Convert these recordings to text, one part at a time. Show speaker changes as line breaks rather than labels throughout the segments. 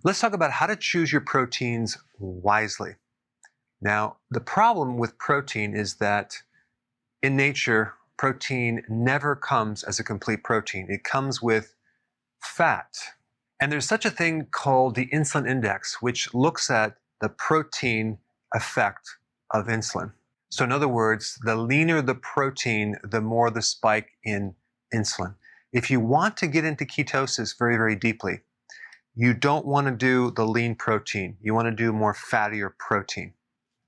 Let's talk about how to choose your proteins wisely. Now, the problem with protein is that in nature, protein never comes as a complete protein. It comes with fat. And there's such a thing called the insulin index, which looks at the protein effect of insulin. So in other words, the leaner the protein, the more the spike in insulin. If you want to get into ketosis very, very deeply, you don't want to do the lean protein. You want to do more fattier protein.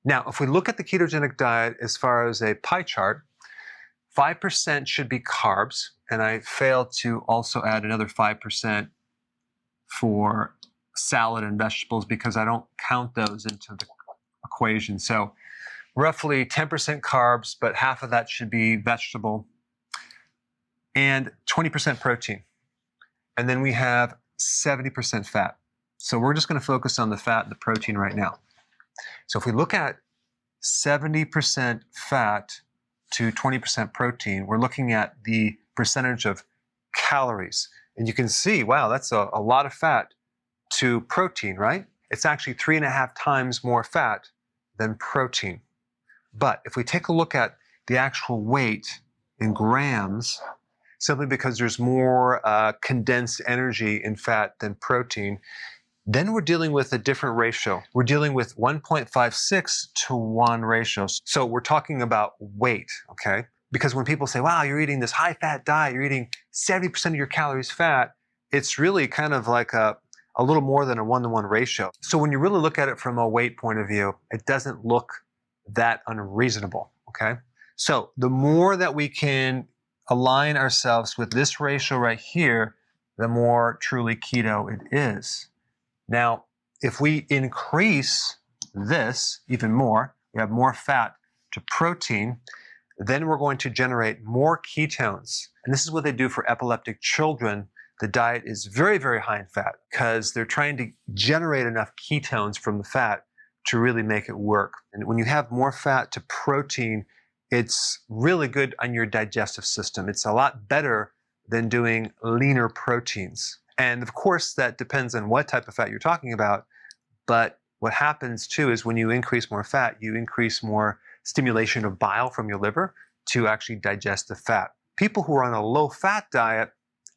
Now, if we look at the ketogenic diet as far as a pie chart, 5% should be carbs, and I failed to also add another 5% for salad and vegetables because I don't count those into the equation. So roughly 10% carbs, but half of that should be vegetable, and 20% protein. And then we have 70% fat. So we're just going to focus on the fat and the protein right now. So if we look at 70% fat to 20% protein, we're looking at the percentage of calories. And you can see, wow, that's a lot of fat to protein, right? It's actually 3.5 times more fat than protein. But if we take a look at the actual weight in grams, simply because there's more condensed energy in fat than protein, then we're dealing with a different ratio. We're dealing with 1.56 to 1 ratio. So we're talking about weight, okay? Because when people say, wow, you're eating this high-fat diet, you're eating 70% of your calories fat, it's really kind of like a little more than a 1-to-1 ratio. So when you really look at it from a weight point of view, it doesn't look that unreasonable, okay? So the more that we can align ourselves with this ratio right here, the more truly keto it is. Now, if we increase this even more, we have more fat to protein, then we're going to generate more ketones. And this is what they do for epileptic children. The diet is very, very high in fat because they're trying to generate enough ketones from the fat to really make it work. And when you have more fat to protein, it's really good on your digestive system. It's a lot better than doing leaner proteins. And of course, that depends on what type of fat you're talking about. But what happens too is when you increase more fat, you increase more stimulation of bile from your liver to actually digest the fat. People who are on a low-fat diet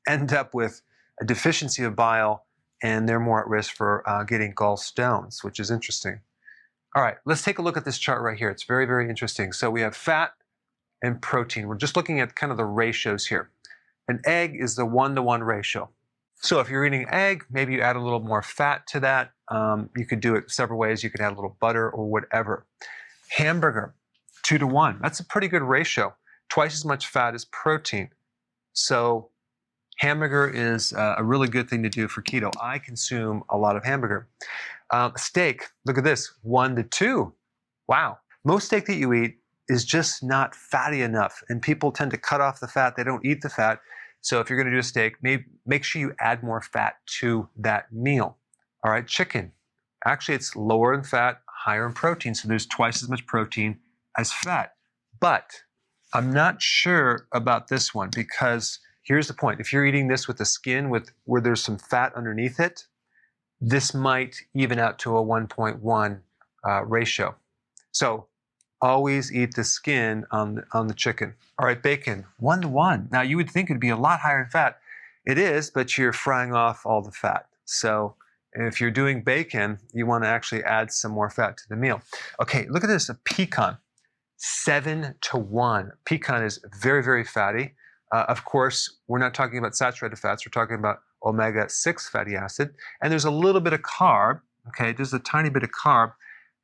end up with a deficiency of bile, and they're more at risk for getting gallstones, which is interesting. All right, let's take a look at this chart right here. It's very, very interesting. So we have fat and protein. We're just looking at kind of the ratios here. An egg is the 1-to-1 ratio. So if you're eating egg, maybe you add a little more fat to that. You could do it several ways. You could add a little butter or whatever. Hamburger, 2-to-1. That's a pretty good ratio. Twice as much fat as protein. So hamburger is a really good thing to do for keto. I consume a lot of hamburger. Steak, look at this, 1-to-2. Wow. Most steak that you eat is just not fatty enough, and people tend to cut off the fat. They don't eat the fat. So if you're going to do a steak, make sure you add more fat to that meal. All right, chicken. Actually, it's lower in fat, higher in protein, so there's twice as much protein as fat. But I'm not sure about this one because here's the point. If you're eating this with the skin where there's some fat underneath it, this might even out to a 1.1 ratio. So always eat the skin on the chicken. All right, bacon, 1-to-1. Now you would think it'd be a lot higher in fat. It is, but you're frying off all the fat. So if you're doing bacon, you want to actually add some more fat to the meal. Okay, look at this, a pecan, 7-to-1. Pecan is very, very fatty. Of course, we're not talking about saturated fats. We're talking about omega-6 fatty acid. And there's a little bit of carb, okay, just a tiny bit of carb.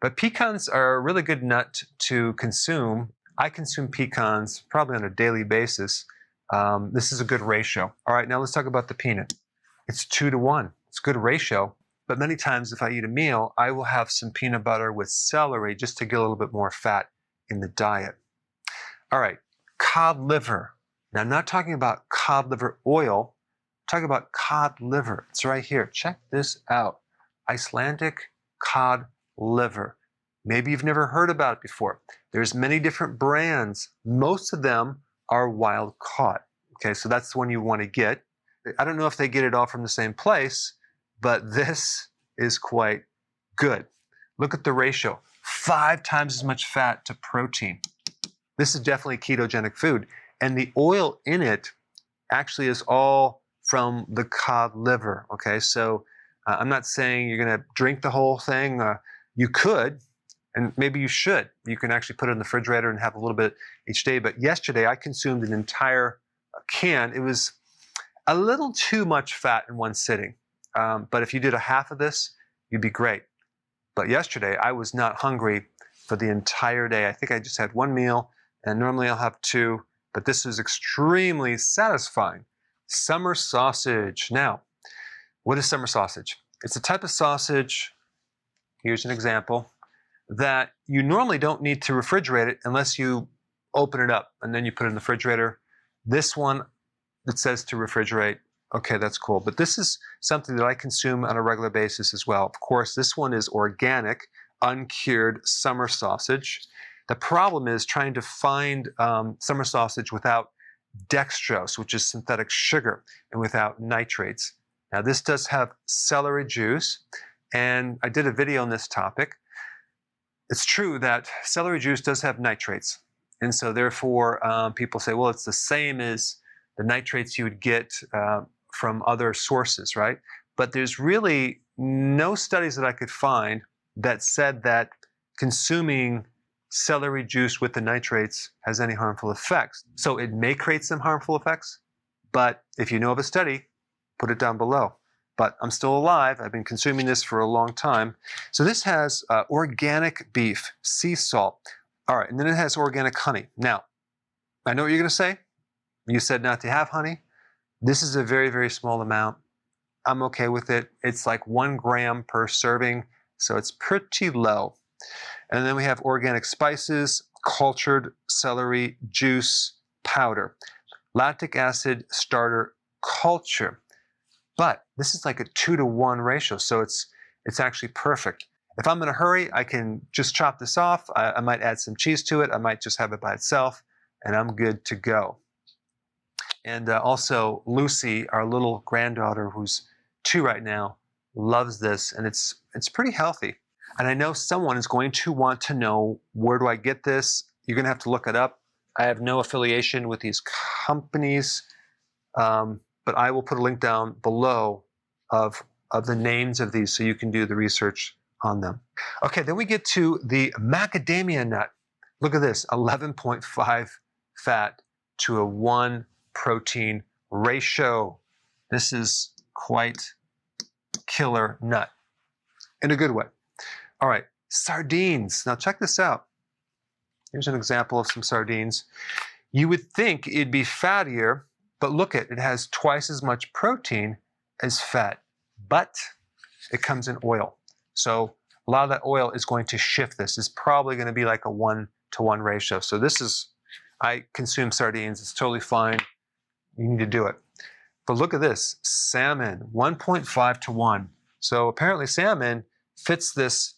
But pecans are a really good nut to consume. I consume pecans probably on a daily basis. This is a good ratio. All right, now let's talk about the peanut. It's 2-to-1. It's a good ratio. But many times if I eat a meal, I will have some peanut butter with celery just to get a little bit more fat in the diet. All right, cod liver. Now, I'm not talking about cod liver oil. I'm talking about cod liver. It's right here. Check this out. Icelandic cod liver. Maybe you've never heard about it before. There's many different brands. Most of them are wild caught. Okay, so that's the one you want to get. I don't know if they get it all from the same place, but this is quite good. Look at the ratio, 5 times as much fat to protein. This is definitely ketogenic food. And the oil in it actually is all from the cod liver, okay? So I'm not saying you're gonna drink the whole thing. You could, and maybe you should. You can actually put it in the refrigerator and have a little bit each day. But yesterday I consumed an entire can. It was a little too much fat in one sitting. But if you did a half of this, you'd be great. But yesterday I was not hungry for the entire day. I think I just had one meal, and normally I'll have 2, but this was extremely satisfying. Summer sausage. Now, what is summer sausage? It's a type of sausage, here's an example, that you normally don't need to refrigerate it unless you open it up and then you put it in the refrigerator. This one, it says to refrigerate. Okay, that's cool. But this is something that I consume on a regular basis as well. Of course, this one is organic, uncured summer sausage. The problem is trying to find summer sausage without dextrose, which is synthetic sugar, and without nitrates. Now, this does have celery juice, and I did a video on this topic. It's true that celery juice does have nitrates, and so therefore people say, well, it's the same as the nitrates you would get from other sources, right? But there's really no studies that I could find that said that consuming celery juice with the nitrates has any harmful effects. So it may create some harmful effects, but if you know of a study, put it down below. But I'm still alive. I've been consuming this for a long time. So this has organic beef, sea salt. All right, and then it has organic honey. Now, I know what you're going to say. You said not to have honey. This is a very, very small amount. I'm okay with it. It's like 1 gram per serving, so it's pretty low. And then we have organic spices, cultured celery juice powder, lactic acid starter culture. But this is like a 2-to-1 ratio, so it's actually perfect. If I'm in a hurry, I can just chop this off. I might add some cheese to it. I might just have it by itself, and I'm good to go. And also Lucy, our little granddaughter, who's 2 right now, loves this, and it's pretty healthy. And I know someone is going to want to know, where do I get this? You're going to have to look it up. I have no affiliation with these companies, but I will put a link down below of the names of these so you can do the research on them. Okay, then we get to the macadamia nut. Look at this, 11.5 fat to a 1 protein ratio. This is quite killer nut in a good way. All right, sardines. Now check this out. Here's an example of some sardines. You would think it'd be fattier, but look at it has twice as much protein as fat, but it comes in oil. So a lot of that oil is going to shift this. It's probably going to be like a 1-to-1 ratio. So this is, I consume sardines. It's totally fine. You need to do it. But look at this, salmon, 1.5 to 1. So apparently salmon fits this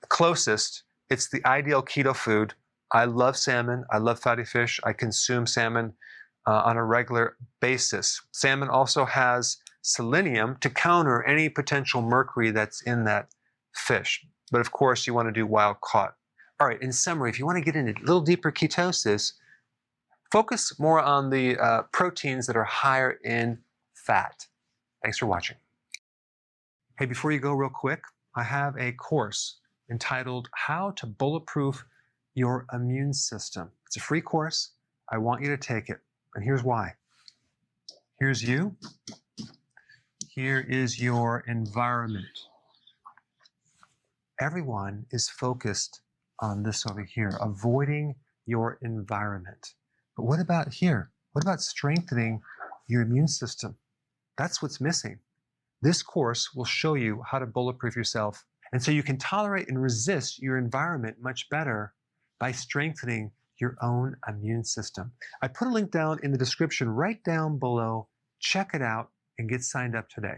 closest. It's the ideal keto food. I love salmon. I love fatty fish. I consume salmon on a regular basis. Salmon also has selenium to counter any potential mercury that's in that fish. But of course, you want to do wild caught. All right, in summary, if you want to get into a little deeper ketosis, focus more on the proteins that are higher in fat. Thanks for watching. Hey, before you go real quick, I have a course entitled How to Bulletproof Your Immune System. It's a free course. I want you to take it. And here's why. Here's you. Here is your environment. Everyone is focused on this over here, avoiding your environment. But what about here? What about strengthening your immune system? That's what's missing. This course will show you how to bulletproof yourself, and so you can tolerate and resist your environment much better by strengthening your own immune system. I put a link down in the description right down below. Check it out and get signed up today.